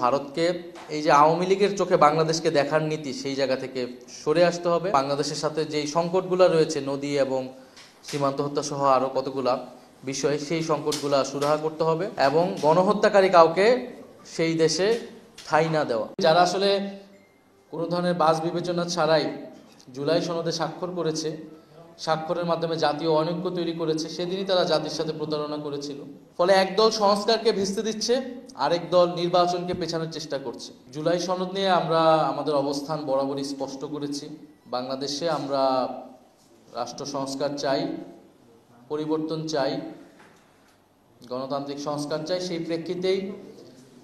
ভারতকে এই যে আওয়ামী লীগের চোখে বাংলাদেশকে দেখার নীতি, সেই জায়গা থেকে সরে আসতে হবে। বাংলাদেশের সাথে যেই সংকটগুলো রয়েছে, নদী এবং সীমান্ত হত্যা সহ আরো কতগুলা বিষয়, সেই সংকটগুলা সুরাহা করতে হবে এবং গণহত্যাকারী কাউকে সেই দেশে ঠাঁই না দেওয়া। যারা আসলে কোনো ধরনের বাছ বিবেচনা ছাড়াই জুলাই সনদে স্বাক্ষর করেছে, স্বাক্ষরের মাধ্যমে জাতীয় অনৈক্য তৈরি করেছে, সেদিনই তারা জাতির সাথে প্রতারণা করেছিল। ফলে একদল সংস্কারকে ভিস্তি দিচ্ছে, আরেক দল নির্বাচনকে পেছানোর চেষ্টা করছে। জুলাই সনদ নিয়ে আমরা আমাদের অবস্থান বরাবরই স্পষ্ট করেছি। বাংলাদেশে আমরা রাষ্ট্র সংস্কার চাই, পরিবর্তন চাই, গণতান্ত্রিক সংস্কার চাই। সেই প্রেক্ষিতেই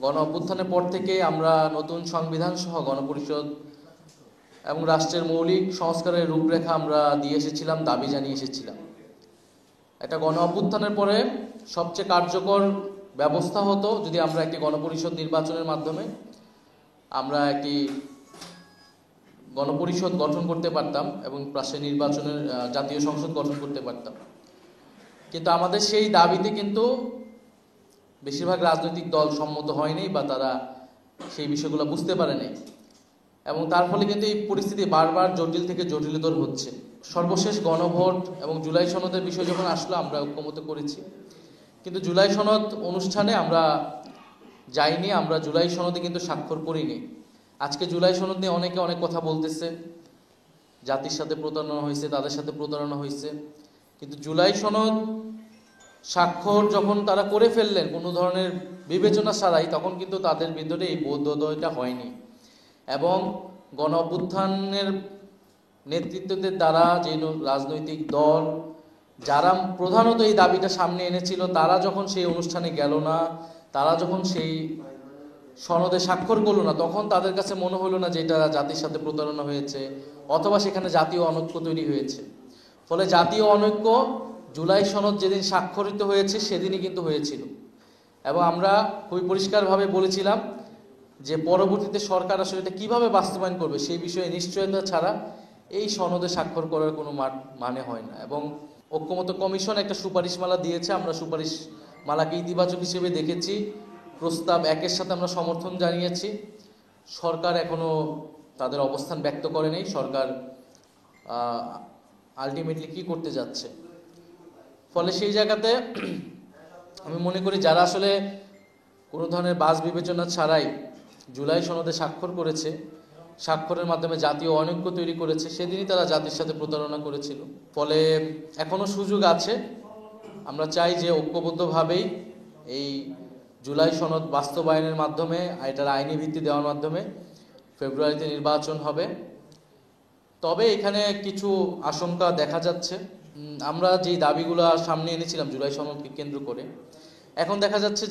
গণ অভ্যুত্থানের পর থেকে আমরা নতুন সংবিধান সহ গণপরিষদ এবং রাষ্ট্রের মৌলিক সংস্কারের রূপরেখা আমরা দিয়ে এসেছিলাম, দাবি জানিয়ে এসেছিলাম। একটা গণ অভ্যুত্থানের পরে সবচেয়ে কার্যকর ব্যবস্থা হতো যদি আমরা একটি গণপরিষদ নির্বাচনের মাধ্যমে আমরা একটি গণপরিষদ গঠন করতে পারতাম এবং পাশে নির্বাচনের জাতীয় সংসদ গঠন করতে পারতাম। কিন্তু আমাদের সেই দাবিতে কিন্তু বেশিরভাগ রাজনৈতিক দল সম্মত হয়নি বা তারা সেই বিষয়গুলো বুঝতে পারেনি এবং তার ফলে কিন্তু এই পরিস্থিতি বারবার জটিল থেকে জটিলতর হচ্ছে। সর্বশেষ গণভোট এবং জুলাই সনদের বিষয় যখন আসলো, আমরা ঐক্যমত করেছি, কিন্তু জুলাই সনদ অনুষ্ঠানে আমরা যাইনি, আমরা জুলাই সনদে কিন্তু স্বাক্ষর করিনি। আজকে জুলাই সনদ নিয়ে অনেকে অনেক কথা বলতেছে, জাতির সাথে প্রতারণা হয়েছে, তাদের সাথে প্রতারণা হয়েছে, কিন্তু জুলাই সনদ স্বাক্ষর যখন তারা করে ফেললেন কোনো ধরনের বিবেচনা ছাড়াই, তখন কিন্তু তাদের ভিতরে এই বোধোদয়টা হয়নি এবং গণ অভ্যুত্থানের নেতৃত্বদের দ্বারা যে রাজনৈতিক দল যারা প্রধানত এই দাবিটা সামনে এনেছিল, তারা যখন সেই অনুষ্ঠানে গেল না, তারা যখন সেই সনদে স্বাক্ষর করলো না, তখন তাদের কাছে মনে হলো না যে এটা জাতির সাথে প্রতারণা হয়েছে অথবা সেখানে জাতীয় অনৈক্য তৈরি হয়েছে। ফলে জাতীয় অনৈক্য জুলাই সনদ যেদিন স্বাক্ষরিত হয়েছে সেদিনই কিন্তু হয়েছিল এবং আমরা খুবই পরিষ্কারভাবে বলেছিলাম যে পরবর্তীতে সরকার আসলে এটা কীভাবে বাস্তবায়ন করবে সেই বিষয়ে নিশ্চয়তা ছাড়া এই সনদে স্বাক্ষর করার কোনো মানে হয় না। এবং ঐক্যমত্য কমিশন একটা সুপারিশমালা দিয়েছে, আমরা সুপারিশমালাকে ইতিবাচক হিসেবে দেখেছি। প্রস্তাব 1-এর সাথে আমরা সমর্থন জানিয়েছি। সরকার এখনো তাদের অবস্থান ব্যক্ত করেনি, সরকার আলটিমেটলি কি করতে যাচ্ছে। ফলে সেই জায়গাতে আমি মনে করি যারা আসলে কোনো ধরনের বাছ বিবেচনা ছাড়াই জুলাই সনদে স্বাক্ষর করেছে, স্বাক্ষরের মাধ্যমে জাতীয় অনৈক্য তৈরি করেছে, সেদিনই তারা জাতির সাথে প্রতারণা করেছিল। ফলে এখনো সুযোগ আছে। আমরা চাই যে ঐক্যবদ্ধভাবেই এই জুলাই সনদ বাস্তবায়নের মাধ্যমে, এটার আইনি ভিত্তি দেওয়ার মাধ্যমে ফেব্রুয়ারিতে নির্বাচন হবে। তবে এখানে কিছু আশঙ্কা দেখা যাচ্ছে। আমরা যেই দাবিগুলো সামনে এনেছিলাম জুলাই সনদকে কেন্দ্র করে, এখন দেখা যাচ্ছে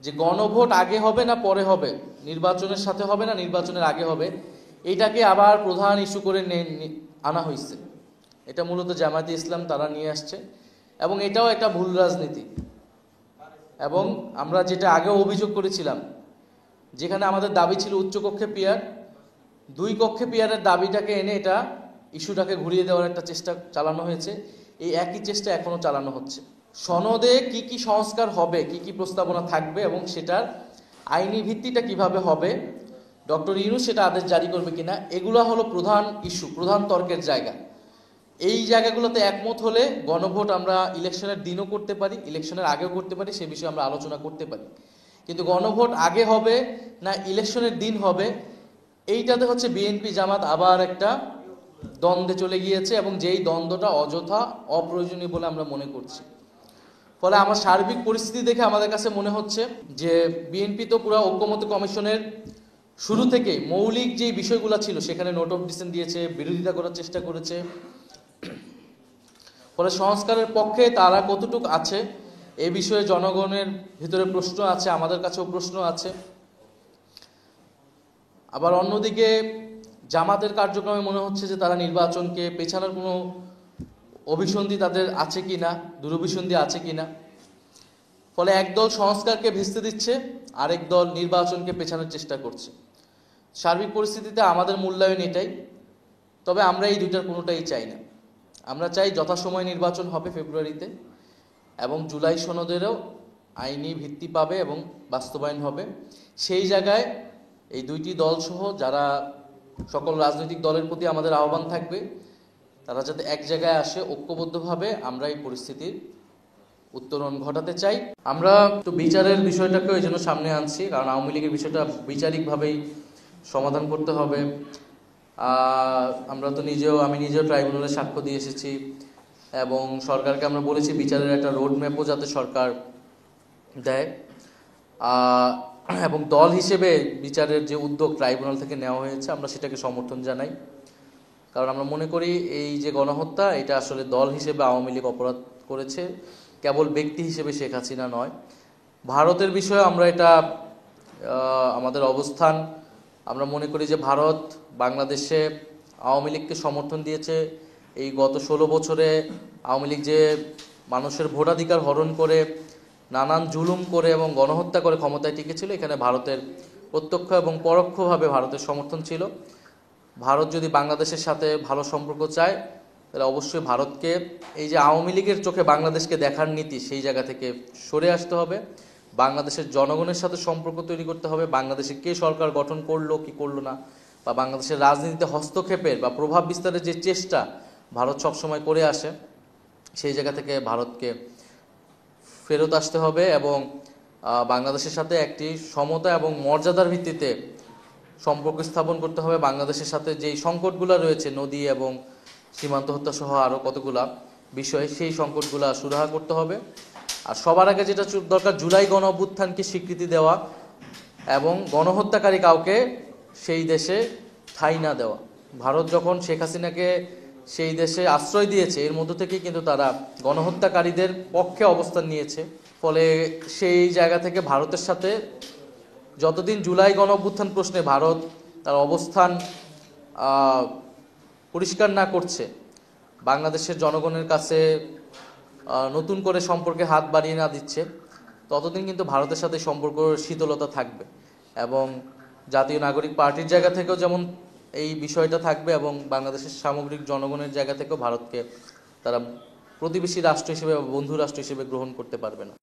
যে গণভোট আগে হবে না পরে হবে, নির্বাচনের সাথে হবে না নির্বাচনের আগে হবে, এইটাকে আবার প্রধান ইস্যু করে আনা হয়েছে। এটা মূলত জামায়াতে ইসলাম তারা নিয়ে আসছে এবং এটাও একটা ভুল রাজনীতি। এবং আমরা যেটা আগেও অভিযোগ করেছিলাম, যেখানে আমাদের দাবি ছিল উচ্চকক্ষে পিয়ার, 2 কক্ষে পিয়ারের দাবিটাকে এনে এটা ইস্যুটাকে ঘুরিয়ে দেওয়ার একটা চেষ্টা চালানো হয়েছে। এই একই চেষ্টা এখনো চালানো হচ্ছে। সনদে কি কি সংস্কার হবে, কি কি প্রস্তাবনা থাকবে এবং সেটার আইনি ভিত্তিটা কিভাবে হবে, ডক্টর ইউনূস সেটা আদেশ জারি করবে কিনা, এগুলো হলো প্রধান ইস্যু, প্রধান তর্কের জায়গা। এই জায়গাগুলোতে একমত হলে গণভোট আমরা ইলেকশনের দিনও করতে পারি, ইলেকশনের আগেও করতে পারি, সে বিষয়ে আমরা আলোচনা করতে পারি। কিন্তু গণভোট আগে হবে না ইলেকশনের দিন হবে, এইটাতে হচ্ছে বিএনপি জামাত আবার একটা দ্বন্দ্বে চলে গিয়েছে এবং যেই দ্বন্দ্বটা অযথা অপ্রয়োজনীয় বলে আমরা মনে করছি। ফলে আমার সার্বিক পরিস্থিতি দেখে আমাদের কাছে মনে হচ্ছে যে বিএনপি তো পুরো ঐক্যমত্য কমিশনের শুরু থেকে মৌলিক যে বিষয়গুলো ছিল সেখানে নোট অফ ডিসেন্ট দিয়েছে, বিরোধিতা করার চেষ্টা করেছে। ফলে সংস্কারের পক্ষে তারা কতটুকু আছে এ বিষয়ে জনগণের ভিতরে প্রশ্ন আছে, আমাদের কাছেও প্রশ্ন আছে। আবার অন্যদিকে জামাতের কার্যক্রমে মনে হচ্ছে যে তারা নির্বাচনকে পেছানোর কোনো অভিসন্ধি তাদের আছে কিনা, দুরভিসন্ধি আছে কিনা। ফলে একদল সংস্কারকে ভিস্তি দিচ্ছে, আরেক দল নির্বাচনকে পেছানোর চেষ্টা করছে। সার্বিক পরিস্থিতিতে আমাদের মূল্যায়ন এটাই। তবে আমরা এই দুইটার কোনোটাই চাই না। আমরা চাই যথাসময়ে নির্বাচন হবে ফেব্রুয়ারিতে এবং জুলাই সনদেরও আইনি ভিত্তি পাবে এবং বাস্তবায়ন হবে। সেই জায়গায় এই দুইটি দল সহ যারা সকল রাজনৈতিক দলের প্রতি আমাদের আহ্বান থাকবে, তারা যাতে এক জায়গায় আসে, ঐক্যবদ্ধভাবে আমরা এই পরিস্থিতির উত্তরণ ঘটাতে চাই। আমরা একটু বিচারের বিষয়টাকে ওই জন্য সামনে আনছি, কারণ আওয়ামী লীগের বিষয়টা বিচারিকভাবেই সমাধান করতে হবে। আমরা তো আমি নিজেও ট্রাইব্যুনালে সাক্ষ্য দিয়ে এসেছি এবং সরকারকে আমরা বলেছি বিচারের একটা রোড ম্যাপও যাতে সরকার দেয়, এবং দল হিসেবে বিচারের যে উদ্যোগ ট্রাইব্যুনাল থেকে নেওয়া হয়েছে আমরা সেটাকে সমর্থন জানাই। কারণ আমরা মনে করি এই যে গণহত্যা, এটা আসলে দল হিসেবে আওয়ামী লীগ অপরাধ করেছে, কেবল ব্যক্তি হিসেবে শেখ হাসিনা নয়। ভারতের বিষয়ে আমরা এটা আমাদের অবস্থান, আমরা মনে করি যে ভারত বাংলাদেশে আওয়ামী লীগকে সমর্থন দিয়েছে। এই গত 16 বছরে আওয়ামী লীগ যে মানুষের ভোটাধিকার হরণ করে, নানান জুলুম করে এবং গণহত্যা করে ক্ষমতায় টিকেছিল, এখানে ভারতের প্রত্যক্ষ এবং পরোক্ষভাবে ভারতের সমর্থন ছিল। ভারত যদি বাংলাদেশের সাথে ভালো সম্পর্ক চায়, তাহলে অবশ্যই ভারতকে এই যে আওয়ামী লীগের চোখে বাংলাদেশকে দেখার নীতি, সেই জায়গা থেকে সরে আসতে হবে। বাংলাদেশের জনগণের সাথে সম্পর্ক তৈরি করতে হবে। বাংলাদেশে কে সরকার গঠন করলো কি করলো না, বা বাংলাদেশের রাজনীতিতে হস্তক্ষেপের বা প্রভাব বিস্তারের যে চেষ্টা ভারত সবসময় করে আসে, সেই জায়গা থেকে ভারতকে ফেরত আসতে হবে এবং বাংলাদেশের সাথে একটি সমতা এবং মর্যাদার ভিত্তিতে সম্পর্ক স্থাপন করতে হবে। বাংলাদেশের সাথে যেই সংকটগুলো রয়েছে, নদী এবং সীমান্ত হত্যা সহ আরও কতগুলা বিষয়, সেই সংকটগুলো সুরাহা করতে হবে। আর সবার আগে যেটা দরকার, জুলাই গণ অভ্যুত্থানকে স্বীকৃতি দেওয়া এবং গণহত্যাকারী কাউকে সেই দেশে ঠাঁই না দেওয়া। ভারত যখন শেখ হাসিনাকে সেই দেশে আশ্রয় দিয়েছে, এর মধ্য থেকেই কিন্তু তারা গণহত্যাকারীদের পক্ষে অবস্থান নিয়েছে। ফলে সেই জায়গা থেকে ভারতের সাথে যতদিন জুলাই গণ অভ্যুত্থান প্রশ্নে ভারত তার অবস্থান পরিষ্কার না করছে, বাংলাদেশের জনগণের কাছে নতুন করে সম্পর্কে হাত বাড়িয়ে না দিচ্ছে, ততদিন কিন্তু ভারতের সাথে সম্পর্ক শীতলতা থাকবে। এবং জাতীয় নাগরিক পার্টির জায়গা থেকেও যেমন এই বিষয়টা থাকবে, এবং বাংলাদেশের সামগ্রিক জনগণের জায়গা থেকেও ভারতকে তারা প্রতিবেশী রাষ্ট্র হিসেবে বা বন্ধু রাষ্ট্র হিসেবে গ্রহণ করতে পারবে না।